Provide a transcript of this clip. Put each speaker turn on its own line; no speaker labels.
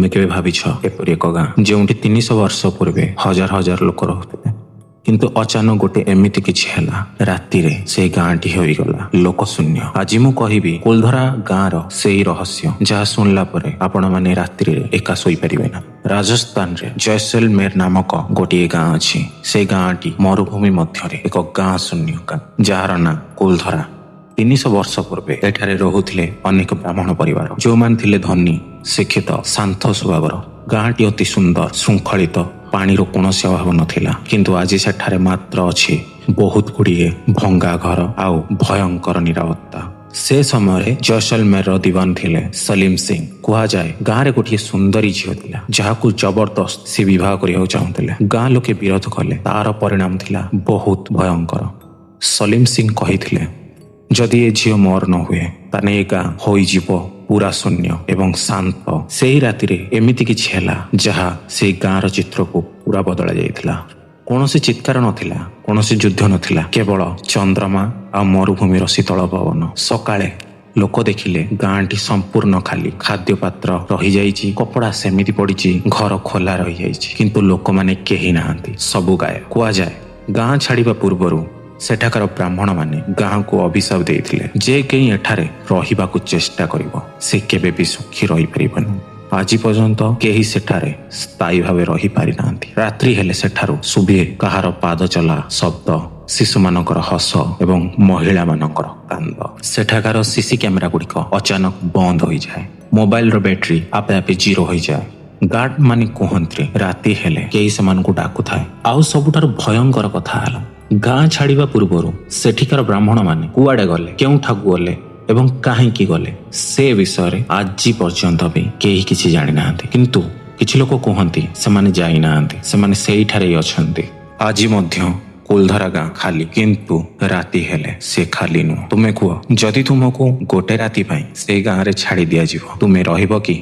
ତୁମେ କେବେ ଭାବିଛ ଏପରି ଏକ ଗାଁ ଯେଉଁଠି 300 ବର୍ଷ ପୂର୍ବେ ହଜାର ହଜାର ଲୋକ ରହୁଥିଲେ, କିନ୍ତୁ ଅଚାନକ ଗୋଟେ ଏମିତି କିଛି ହେଲା, ରାତିରେ ସେଇ ଗାଁଟି ହୋଇଗଲା ଲୋକଶୂନ୍ୟ। ଆଜି ମୁଁ କହିବି କୁଲଧରା ଗାଁର ସେଇ ରହସ୍ୟ ଯାହା ଶୁଣିଲା ପରେ ଆପଣମାନେ ରାତ୍ରିରେ ଏକା ଶୋଇପାରିବେ ନା। ରାଜସ୍ଥାନରେ ଜୈସଲମେର ନାମକ ଗୋଟିଏ ଗାଁ ଅଛି। ସେଇ ଗାଁଟି ମରୁଭୂମି ମଧ୍ୟରେ ଏକ ଗାଁ ଶୂନ୍ୟ ଗାଁ, ଯାହାର ନାଁ କୁଲଧରା। 300 ବର୍ଷ ପୂର୍ବେ ଏଠାରେ ରହୁଥିଲେ ଅନେକ ବ୍ରାହ୍ମଣ ପରିବାର, ଯେଉଁମାନେ ଥିଲେ ଧନୀ, ଶିକ୍ଷିତ, ଶାନ୍ତ ସ୍ୱଭାବର। ଗାଁଟି ଅତି ସୁନ୍ଦର, ଶୃଙ୍ଖଳିତ, ପାଣିର କୌଣସି ଅଭାବ ନଥିଲା। କିନ୍ତୁ ଆଜି ସେଠାରେ ମାତ୍ର ଅଛି ବହୁତ ଗୁଡ଼ିଏ ଭଙ୍ଗା ଘର ଆଉ ଭୟଙ୍କର ନିରାପତ୍ତା। ସେ ସମୟରେ ଜୈସଲମେରର ଦିୱାନ ଥିଲେ ସଲିମ ସିଂ। କୁହାଯାଏ ଗାଁରେ ଗୋଟିଏ ସୁନ୍ଦରୀ ଝିଅ ଥିଲା, ଯାହାକୁ ଜବରଦସ୍ତ ସେ ବିବାହ କରିବାକୁ ଚାହୁଁଥିଲେ। ଗାଁ ଲୋକେ ବିରୋଧ କଲେ, ତାର ପରିଣାମ ଥିଲା ବହୁତ ଭୟଙ୍କର। ସଲିମ ସିଂ କହିଥିଲେ, ଯଦି ଏ ଝିଅ ମୋର ନ ହୁଏ ତାହେଲେ ଏ ଗାଁ ହୋଇଯିବ ପୁରା ଶୂନ୍ୟ ଏବଂ ଶାନ୍ତ। ସେହି ରାତିରେ ଏମିତି କିଛି ହେଲା ଯାହା ସେଇ ଗାଁର ଚିତ୍ରକୁ ପୁରା ବଦଳାଇ ଯାଇଥିଲା। କୌଣସି ଚିତ୍କାର ନଥିଲା, କୌଣସି ଯୁଦ୍ଧ ନଥିଲା, କେବଳ ଚନ୍ଦ୍ରମା ଆଉ ମରୁଭୂମିର ଶୀତଳ ପବନ। ସକାଳେ ଲୋକ ଦେଖିଲେ ଗାଁଟି ସମ୍ପୂର୍ଣ୍ଣ ଖାଲି। ଖାଦ୍ୟ ପାତ୍ର ରହିଯାଇଛି, କପଡ଼ା ସେମିତି ପଡ଼ିଛି, ଘର ଖୋଲା ରହିଯାଇଛି, କିନ୍ତୁ ଲୋକମାନେ କେହି ନାହାନ୍ତି, ସବୁ ଗାୟବ। କୁହାଯାଏ ଗାଁ ଛାଡ଼ିବା ପୂର୍ବରୁ ସେଠାକାର ବ୍ରାହ୍ମଣମାନେ ଗାଁକୁ ଅଭିଶାପ ଦେଇଥିଲେ, ଯେ କେହି ଏଠାରେ ରହିବାକୁ ଚେଷ୍ଟା କରିବ ସେ କେବେ ବି ସୁଖୀ ରହିପାରିବନି। ଆଜି ପର୍ଯ୍ୟନ୍ତ କେହି ସେଠାରେ ସ୍ଥାୟୀ ଭାବେ ରହିପାରିନାହାନ୍ତି। ରାତ୍ରି ହେଲେ ସେଠାରୁ ଶୁଭେ କାହାର ପାଦ ଚଲା ଶବ୍ଦ, ଶିଶୁମାନଙ୍କର ହସ ଏବଂ ମହିଳାମାନଙ୍କର କାନ୍ଦ। ସେଠାକାର ସିସି କ୍ୟାମେରା ଗୁଡ଼ିକ ଅଚାନକ ବନ୍ଦ ହୋଇଯାଏ, ମୋବାଇଲର ବ୍ୟାଟେରୀ ଆପେ ଆପେ ଜିରୋ ହୋଇଯାଏ। ଗାର୍ଡ ମାନେ କୁହନ୍ତି ରାତି ହେଲେ କେହି ସେମାନଙ୍କୁ ଡାକୁଥାଏ। ଆଉ ସବୁଠାରୁ ଭୟଙ୍କର କଥା ହେଲା, ଗାଁ ଛାଡ଼ିବା ପୂର୍ବରୁ ସେଠିକାର ବ୍ରାହ୍ମଣମାନେ କୁଆଡ଼େ ଗଲେ, କେଉଁଠାକୁ ଗଲେ ଏବଂ କାହିଁକି ଗଲେ ସେ ବିଷୟରେ ଆଜି ପର୍ଯ୍ୟନ୍ତ ବି କେହି କିଛି ଜାଣିନାହାନ୍ତି। କିନ୍ତୁ କିଛି ଲୋକ କୁହନ୍ତି ସେମାନେ ଯାଇନାହାନ୍ତି, ସେମାନେ ସେଇଠାରେ ଅଛନ୍ତି। ଆଜି ମଧ୍ୟ କୁଲଧରା ଗାଁ ଖାଲି, କିନ୍ତୁ ରାତି ହେଲେ ସେ ଖାଲି ନୁହଁ। ତୁମେ କୁହ, ଯଦି ତୁମକୁ ଗୋଟେ ରାତି ପାଇଁ ସେଇ ଗାଁରେ ଛାଡ଼ି ଦିଆଯିବ, ତୁମେ ରହିବ କି?